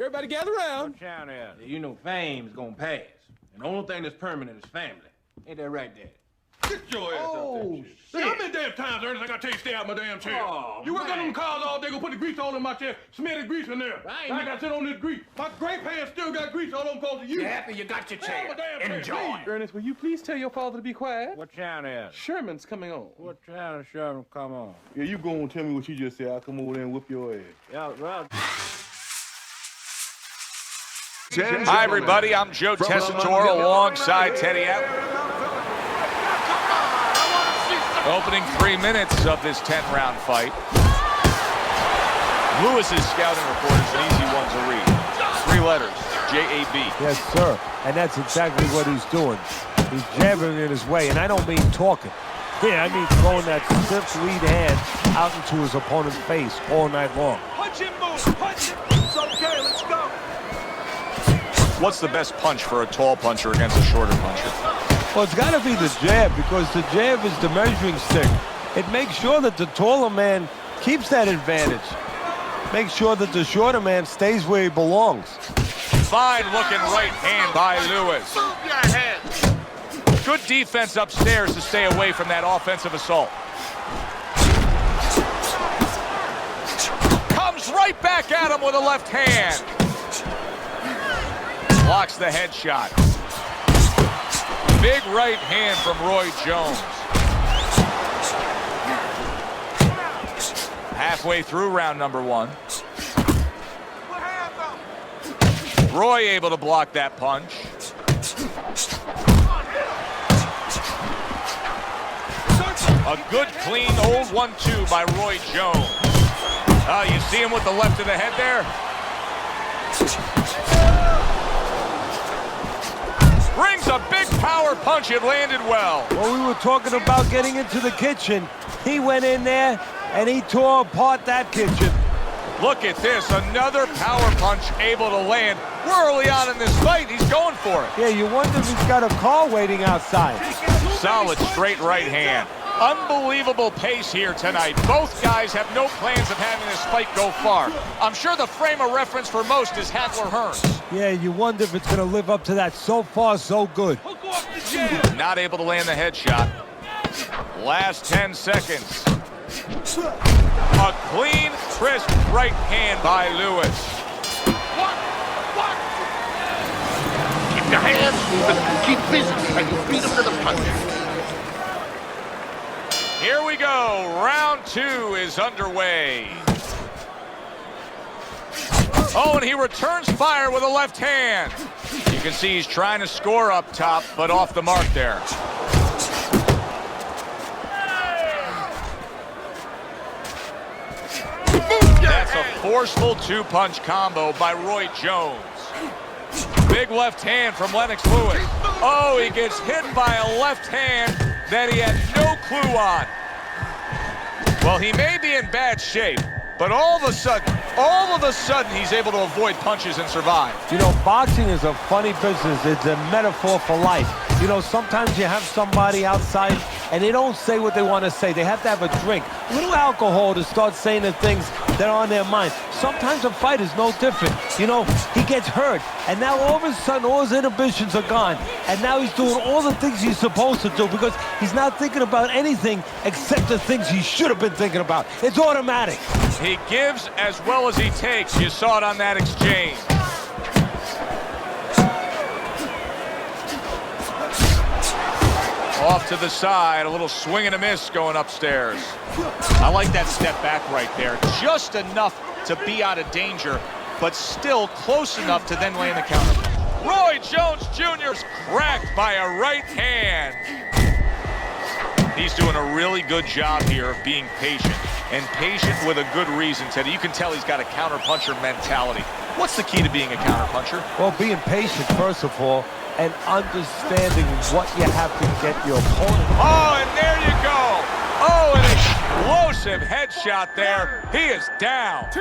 Everybody gather around. Watch out here. You know fame's gonna pass. And the only thing that's permanent is family. Ain't that right, Daddy? Get your ass up there. Shit. How many damn times, Ernest, I gotta tell you stay out my damn chair? Oh, you work on them cars all day, go put the grease all in my chair, smear the grease in there. I gotta sit on this grease. My gray pants still got grease all them close to you. You happy you got your chair? Enjoy. Ernest, will you please tell your father to be quiet? Watch out here. Sherman's coming on. Watch out, Sherman, come on. Yeah, you go and tell me what you just said. I'll come over there and whip your ass. Yeah, well. Hi, everybody. I'm Joe Tessitore alongside Teddy Atwood. Opening 3 minutes of this 10-round fight. Lewis's scouting report is an easy one to read. 3 letters, J-A-B. Yes, sir. And that's exactly what he's doing. He's jabbing in his way, and I don't mean talking. Yeah, I mean throwing that stiff lead hand out into his opponent's face all night long. Punch him, move! Punch him! It's okay, let's go! What's the best punch for a tall puncher against a shorter puncher? Well, it's got to be the jab, because the jab is the measuring stick. It makes sure that the taller man keeps that advantage. Makes sure that the shorter man stays where he belongs. Fine-looking right hand by Lewis. Move your head. Good defense upstairs to stay away from that offensive assault. Comes right back at him with a left hand. Blocks the headshot. Big right hand from Roy Jones. Halfway through round number 1. Roy able to block that punch. A good, clean, old 1-2 by Roy Jones. You see him with the left of the head there? Brings a big power punch. It landed well. Well, we were talking about getting into the kitchen. He went in there, and he tore apart that kitchen. Look at this. Another power punch able to land. We're early on in this fight. He's going for it. Yeah, you wonder if he's got a car waiting outside. Solid straight right hand. Unbelievable pace here tonight. Both guys have no plans of having this fight go far. I'm sure the frame of reference for most is Hagler-Hearns. Yeah, you wonder if it's going to live up to that. So far, so good. Not able to land the headshot. Last 10 seconds. A clean, crisp right hand by Lewis. Keep your hands moving. Keep busy, and you beat him to the punch. Here we go. Round 2 is underway. Oh, and he returns fire with a left hand. You can see he's trying to score up top, but off the mark there. That's a forceful 2-punch combo by Roy Jones. Big left hand from Lennox Lewis. Oh, he gets hit by a left hand that he had no clue on. Well, he may be in bad shape, but all of a sudden, he's able to avoid punches and survive. You know, boxing is a funny business. It's a metaphor for life. You know, sometimes you have somebody outside and they don't say what they want to say. They have to have a drink, a little alcohol to start saying the things that are on their mind. Sometimes a fight is no different. You know, he gets hurt, and now all of a sudden all his inhibitions are gone, and now he's doing all the things he's supposed to do because he's not thinking about anything except the things he should have been thinking about. It's automatic. He gives as well as he takes. You saw it on that exchange. Off to the side, a little swing and a miss going upstairs. I like that step back right there. Just enough to be out of danger, but still close enough to then land the counter. Roy Jones Jr.'s cracked by a right hand. He's doing a really good job here of being patient, and patient with a good reason, Teddy. You can tell he's got a counter-puncher mentality. What's the key to being a counter-puncher? Well, being patient, first of all, and understanding what you have to get your opponent. Oh, and there you go. Oh, an explosive headshot there. He is down. 2,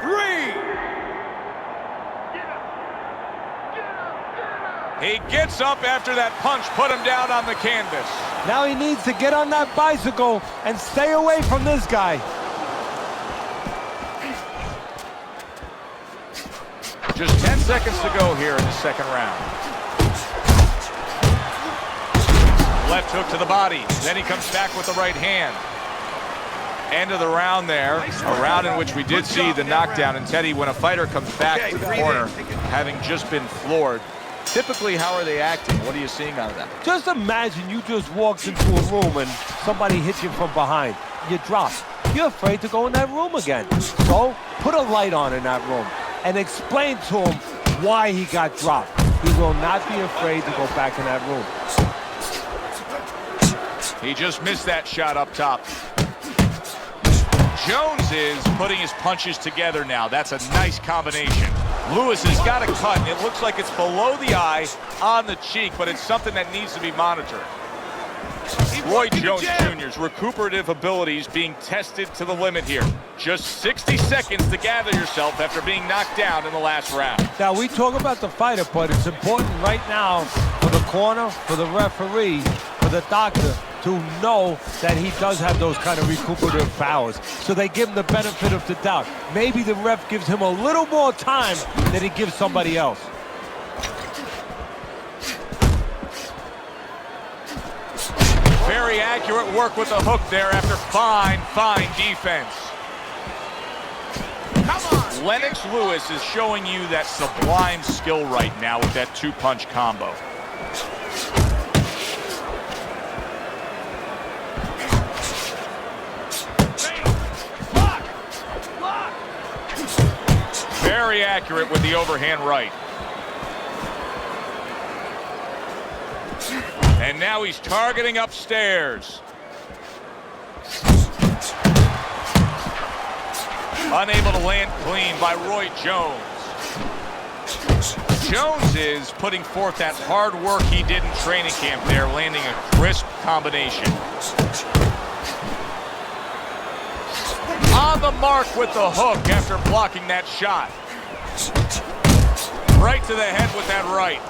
3. He gets up after that punch, put him down on the canvas. Now he needs to get on that bicycle and stay away from this guy. Just 10 seconds to go here in the second round. Left hook to the body. Then he comes back with the right hand. End of the round there. A round in which we did see the knockdown. And Teddy, when a fighter comes back to the corner, having just been floored, typically, how are they acting? What are you seeing out of that? Just imagine you just walked into a room and somebody hits you from behind. You drop. You're afraid to go in that room again. So put a light on in that room and explain to him why he got dropped. He will not be afraid to go back in that room. He just missed that shot up top. Jones is putting his punches together now. That's a nice combination. Lewis has got a cut, and it looks like it's below the eye on the cheek, but it's something that needs to be monitored. Roy Jones Jr.'s recuperative abilities being tested to the limit here. Just 60 seconds to gather yourself after being knocked down in the last round. Now, we talk about the fighter, but it's important right now for the corner, for the referee, for the doctor, to know that he does have those kind of recuperative powers. So they give him the benefit of the doubt. Maybe the ref gives him a little more time than he gives somebody else. Very accurate work with the hook there after fine defense. Come on. Lennox Lewis is showing you that sublime skill right now with that two-punch combo. Very accurate with the overhand right. And now he's targeting upstairs. Unable to land clean by Roy Jones. Jones is putting forth that hard work he did in training camp there, landing a crisp combination. On the mark with the hook after blocking that shot. Right to the head with that right.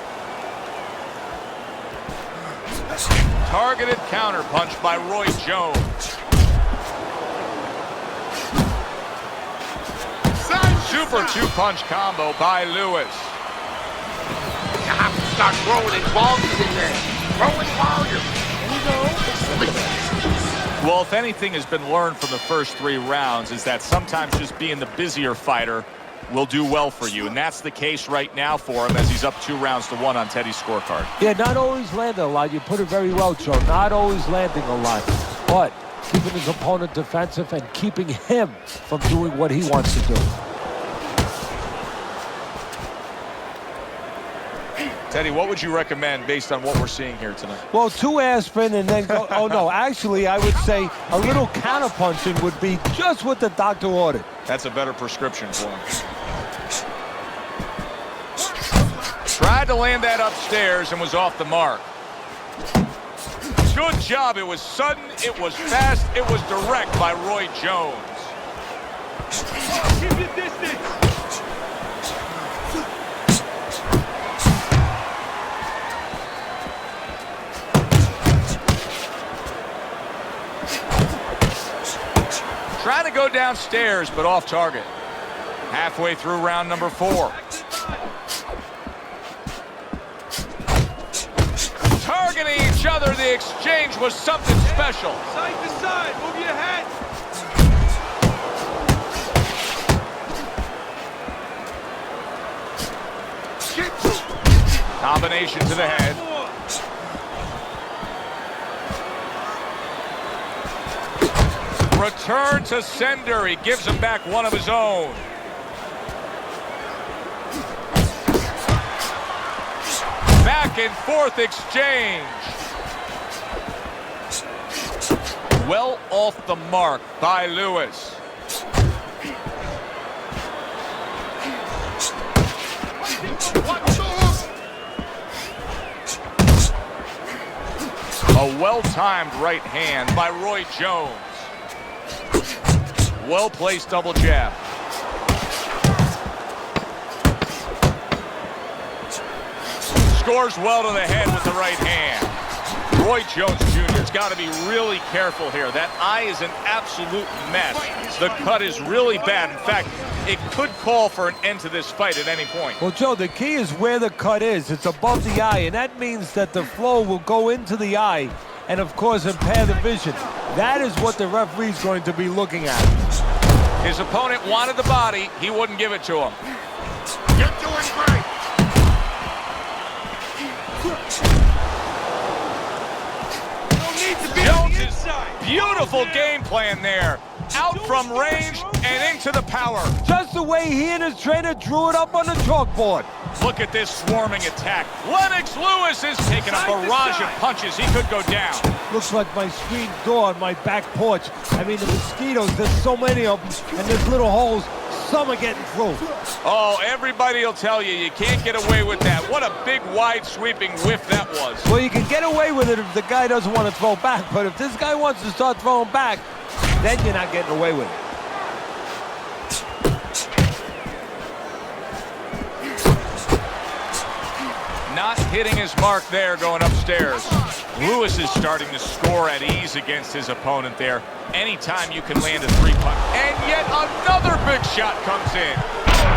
Targeted counterpunch by Roy Jones. Super two-punch combo by Lewis. You have to start growing in volume in there. Growing volume. Well, if anything has been learned from the first 3 rounds is that sometimes just being the busier fighter will do well for you, and that's the case right now for him as he's up 2-1 on Teddy's scorecard. Yeah, not always landing a lot. You put it very well, Joe. Not always landing a lot, but keeping his opponent defensive and keeping him from doing what he wants to do. Teddy, what would you recommend based on what we're seeing here tonight? Well, 2 aspirin and then go, oh no, actually I would say a little counterpunching would be just what the doctor ordered. That's a better prescription for him. Tried to land that upstairs and was off the mark. Good job. It was sudden, it was fast, it was direct by Roy Jones. Keep your distance. Trying to go downstairs, but off target. Halfway through round number 4. Targeting each other, the exchange was something special. Side to side, move your head. Combination to the head. Return to sender. He gives him back one of his own. Back and forth exchange. Well off the mark by Lewis. A well-timed right hand by Roy Jones. Well-placed double jab. Scores well to the head with the right hand. Roy Jones Jr.'s got to be really careful here. That eye is an absolute mess. The cut is really bad. In fact, it could call for an end to this fight at any point. Well, Joe, the key is where the cut is. It's above the eye, and that means that the flow will go into the eye and, of course, impair the vision. That is what the referee's going to be looking at. His opponent wanted the body. He wouldn't give it to him. You're doing great. Jones' beautiful game plan there. Out from range and into the power. Just the way he and his trainer drew it up on the chalkboard. Look at this swarming attack. Lennox Lewis is taking a barrage of punches. He could go down. Looks like my screen door on my back porch. I mean, the mosquitoes, there's so many of them, and there's little holes. Some are getting through. Oh, everybody will tell you, you can't get away with that. What a big, wide, sweeping whiff that was. Well, you can get away with it if the guy doesn't want to throw back, but if this guy wants to start throwing back, then you're not getting away with it. Not hitting his mark there going upstairs. Lewis is starting to score at ease against his opponent there. Anytime you can land a three-punch. And yet another big shot comes in.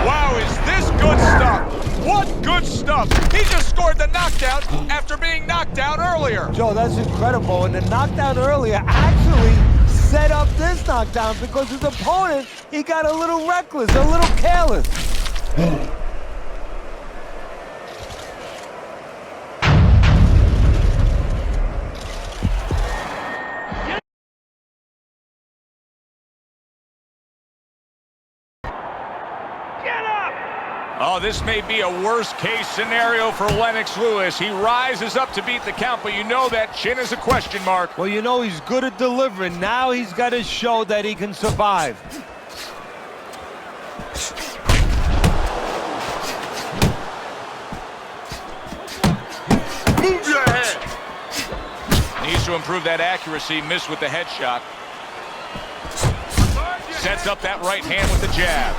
Wow, is this good stuff? What good stuff? He just scored the knockdown after being knocked down earlier. Joe, that's incredible. And the knockdown earlier actually set up this knockdown because his opponent, he got a little reckless, a little careless. Oh, this may be a worst-case scenario for Lennox Lewis. He rises up to beat the count, but you know that chin is a question mark. Well, you know he's good at delivering. Now he's got to show that he can survive. Move your head. Needs to improve that accuracy. Missed with the headshot. Sets up that right hand with the jab.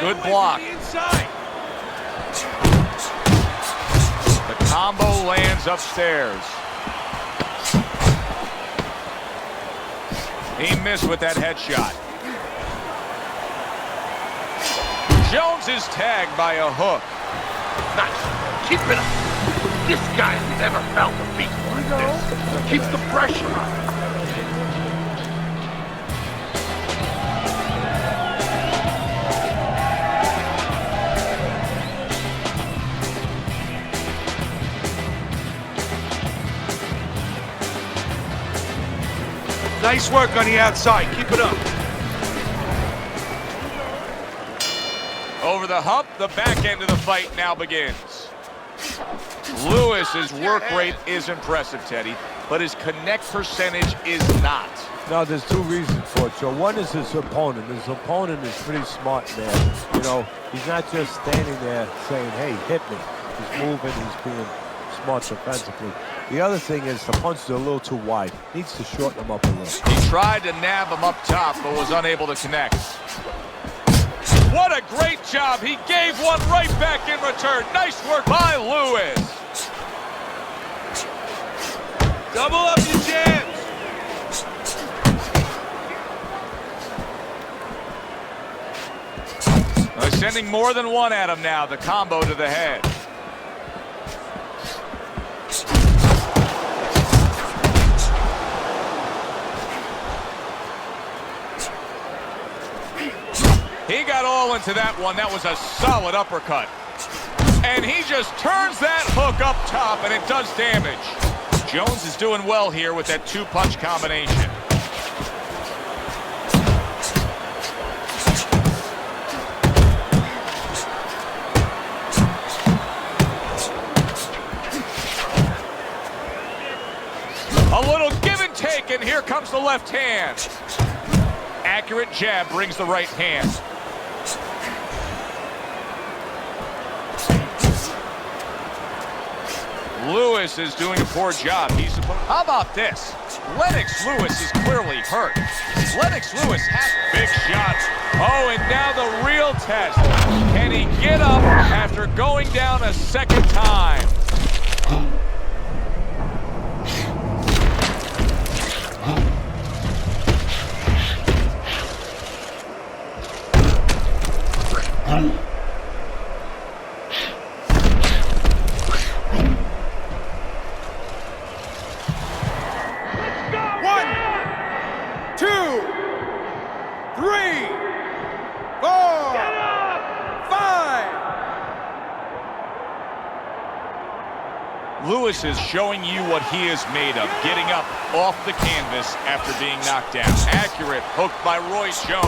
Good block. The combo lands upstairs. He missed with that headshot. Jones is tagged by a hook. Nice. Keep it up. This guy's never felt a beat like this. Keep the pressure on. Nice work on the outside. Keep it up. Over the hump, the back end of the fight now begins. Lewis's work rate is impressive, Teddy, but his connect percentage is not. No, there's two reasons for it, Joe. One is his opponent. His opponent is pretty smart, man. You know, he's not just standing there saying, hey, hit me. He's moving, he's being smart defensively. The other thing is the punches are a little too wide. Needs to shorten them up a little. He tried to nab him up top, but was unable to connect. What a great job. He gave one right back in return. Nice work by Lewis. Double up your jabs. Sending more than one at him now. The combo to the head. He got all into that one. That was a solid uppercut. And he just turns that hook up top, and it does damage. Jones is doing well here with that two-punch combination. A little give and take, and here comes the left hand. Accurate jab brings the right hand. Lewis is doing a poor job. How about this? Lennox Lewis is clearly hurt. Lennox Lewis has big shots. Oh, and now the real test. Can he get up after going down a second time? Lewis is showing you what he is made of, getting up off the canvas after being knocked down. Accurate hook by Roy Jones.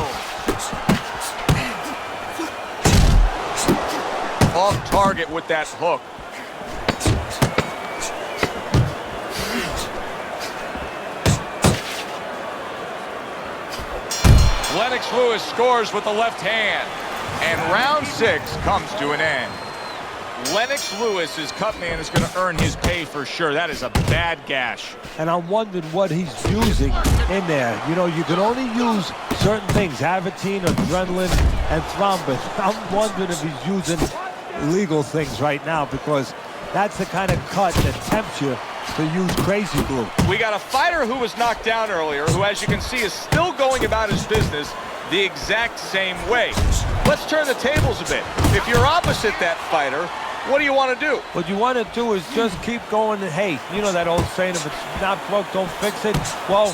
Off target with that hook. Lennox Lewis scores with the left hand. And round 6 comes to an end. Lennox Lewis's cut man is going to earn his pay for sure. That is a bad gash. And I'm wondering what he's using in there. You know, you can only use certain things, Avitine, adrenaline, and thrombin. I'm wondering if he's using legal things right now, because that's the kind of cut that tempts you to use crazy glue. We got a fighter who was knocked down earlier, who, as you can see, is still going about his business the exact same way. Let's turn the tables a bit. If you're opposite that fighter, what do you want to do? What you want to do is just keep going. Hey, you know that old saying, if it's not broke, don't fix it. Well,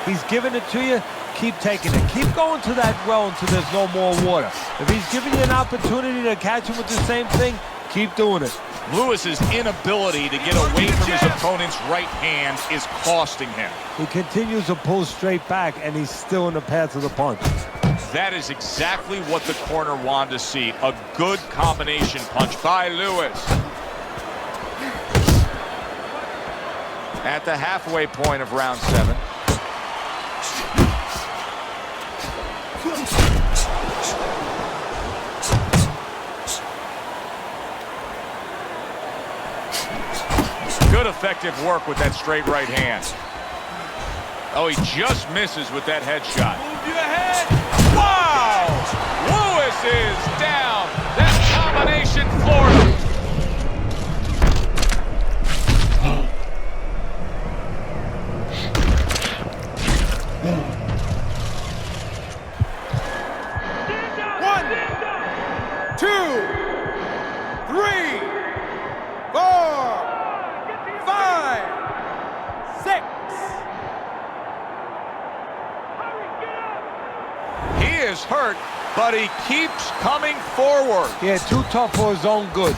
he's giving it to you. Keep taking it. Keep going to that well until there's no more water. If he's giving you an opportunity to catch him with the same thing, keep doing it. Lewis's inability to get away from his opponent's right hand is costing him. He continues to pull straight back, and he's still in the path of the punch. That is exactly what the corner wanted to see. A good combination punch by Lewis. At the halfway point of round 7. Good effective work with that straight right hand. Oh, he just misses with that headshot. Move your head. Wow! Lewis is down. That combination floored him. One, 2, 3, 4, 5, 6. He is hurt, but he keeps coming forward. Yeah, too tough for his own good.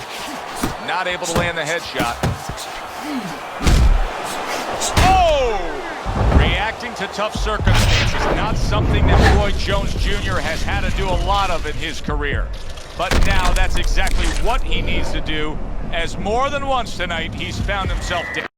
Not able to land the headshot. Oh! Reacting to tough circumstances, not something that Roy Jones Jr. has had to do a lot of in his career. But now that's exactly what he needs to do, as more than once tonight he's found himself down.